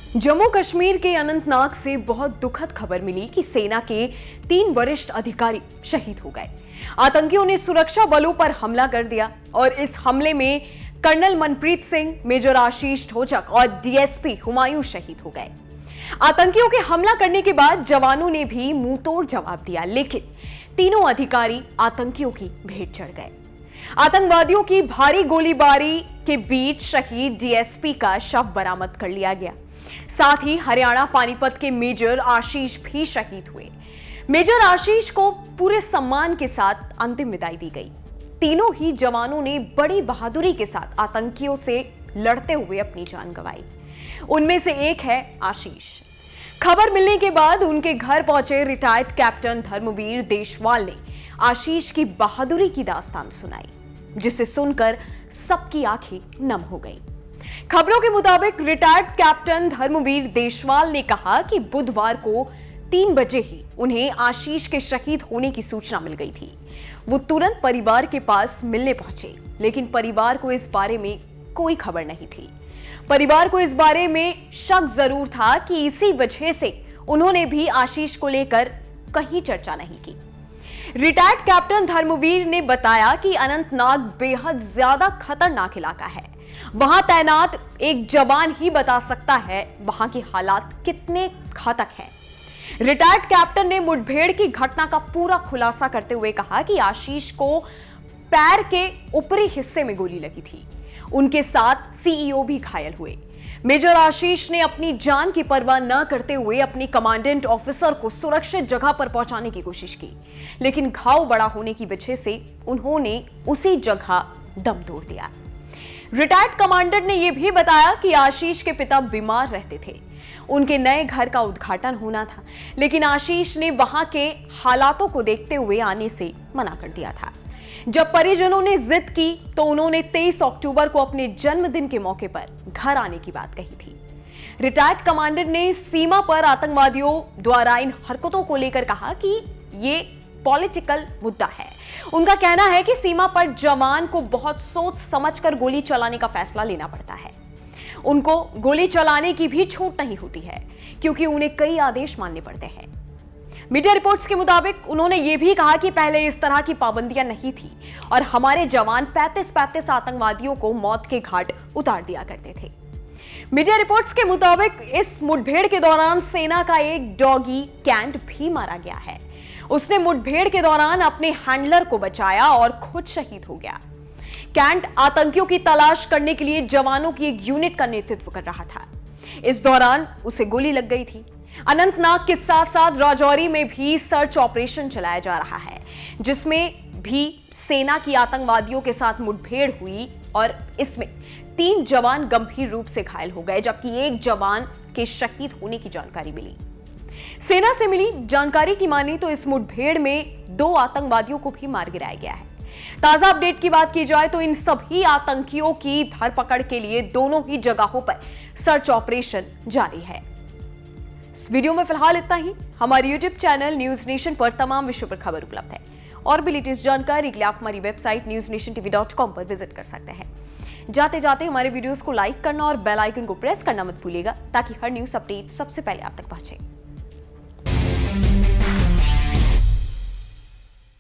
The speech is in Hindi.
जम्मू कश्मीर के अनंतनाग से बहुत दुखद खबर मिली कि सेना के 3 वरिष्ठ अधिकारी शहीद हो गए। आतंकियों ने सुरक्षा बलों पर हमला कर दिया और इस हमले में कर्नल मनप्रीत सिंह, मेजर आशीष ढोचक और डीएसपी हुमायूं शहीद हो गए। आतंकियों के हमला करने के बाद जवानों ने भी मुंहतोड़ जवाब दिया, लेकिन तीनों अधिकारी आतंकियों की भेंट चढ़ गए। आतंकवादियों की भारी गोलीबारी के बीच शहीद डीएसपी का शव बरामद कर लिया गया। साथ ही हरियाणा पानीपत के मेजर आशीष भी शहीद हुए। मेजर आशीष को पूरे सम्मान के साथ अंतिम विदाई दी गई। तीनों ही जवानों ने बड़ी बहादुरी के साथ आतंकियों से लड़ते हुए अपनी जान गंवाई। उनमें से एक है आशीष। खबर मिलने के बाद उनके घर पहुंचे रिटायर्ड कैप्टन धर्मवीर देशवाल ने आशीष की बहादुरी की दास्तान सुनाई, जिसे सुनकर सबकी आंखें नम हो गई। खबरों के मुताबिक रिटायर्ड कैप्टन धर्मवीर देशवाल ने कहा कि बुधवार को 3 बजे ही उन्हें आशीष के शहीद होने की सूचना मिल गई थी। वो तुरंत परिवार के पास मिलने पहुंचे, लेकिन परिवार को इस बारे में कोई खबर नहीं थी। परिवार को इस बारे में शक जरूर था कि इसी वजह से उन्होंने भी आशीष को लेकर कहीं चर्चा नहीं की। रिटायर्ड कैप्टन धर्मवीर ने बताया कि अनंतनाग बेहद ज्यादा खतरनाक इलाका है। वहां तैनात एक जवान ही बता सकता है वहां के हालात कितने घातक हैं। रिटायर्ड कैप्टन ने मुठभेड़ की घटना का पूरा खुलासा करते हुए कहा कि आशीष को पैर के ऊपरी हिस्से में गोली लगी थी। उनके साथ सीईओ भी घायल हुए। मेजर आशीष ने अपनी जान की परवाह न करते हुए अपनी कमांडेंट ऑफिसर को सुरक्षित जगह पर पहुंचाने की कोशिश की, लेकिन घाव बड़ा होने की वजह से उन्होंने उसी जगह दम तोड़ दिया। रिटायर्ड कमांडेंट ने यह भी बताया कि आशीष के पिता बीमार रहते थे। उनके नए घर का उद्घाटन होना था, लेकिन आशीष ने वहां के हालातों को देखते हुए आने से मना कर दिया था। जब परिजनों ने जिद की तो उन्होंने 23 अक्टूबर को अपने जन्मदिन के मौके पर घर आने की बात कही थी। रिटायर्ड कमांडेंट ने सीमा पर आतंकवादियों द्वारा इन हरकतों को लेकर कहा कि ये पॉलिटिकल मुद्दा है। उनका कहना है कि सीमा पर जवान को बहुत सोच समझकर गोली चलाने का फैसला लेना पड़ता है। उनको गोली चलाने की भी छूट नहीं होती है, क्योंकि उन्हें कई आदेश मानने पड़ते हैं। मीडिया रिपोर्ट्स के मुताबिक उन्होंने यह भी कहा कि पहले इस तरह की पाबंदियां नहीं थी और हमारे जवान 35 आतंकवादियों को मौत के घाट उतार दिया करते थे। मीडिया रिपोर्ट्स के मुताबिक इस मुठभेड़ के दौरान सेना का एक डॉगी कैंट भी मारा गया है। उसने मुठभेड़ के दौरान अपने हैंडलर को बचाया और खुद शहीद हो गया। कैंट आतंकियों की तलाश करने के लिए जवानों की एक यूनिट का नेतृत्व कर रहा था। इस दौरान उसे गोली लग गई थी। अनंतनाग के साथ साथ राजौरी में भी सर्च ऑपरेशन चलाया जा रहा है, जिसमें भी सेना की आतंकवादियों के साथ मुठभेड़ हुई और इसमें 3 जवान गंभीर रूप से घायल हो गए, जबकि एक जवान के शहीद होने की जानकारी मिली। सेना से मिली जानकारी की माने तो इस मुठभेड़ में 2 आतंकवादियों को भी मार गिराया गया है। ताजा अपडेट की बात की जाए तो इन सभी आतंकियों की धरपकड़ के लिए दोनों ही जगहों पर सर्च ऑपरेशन जारी है। इस वीडियो में फिलहाल इतना ही। हमारे यूट्यूब चैनल न्यूज नेशन पर तमाम विषयों पर खबर उपलब्ध है और भी लेटेस्ट जानकारी के लिए आप हमारी वेबसाइट newsnationtv.com पर विजिट कर सकते हैं। जाते जाते हमारे वीडियोस को लाइक करना और बेल आइकन को प्रेस करना मत भूलिएगा, ताकि हर न्यूज अपडेट सबसे पहले आप तक पहुंचे।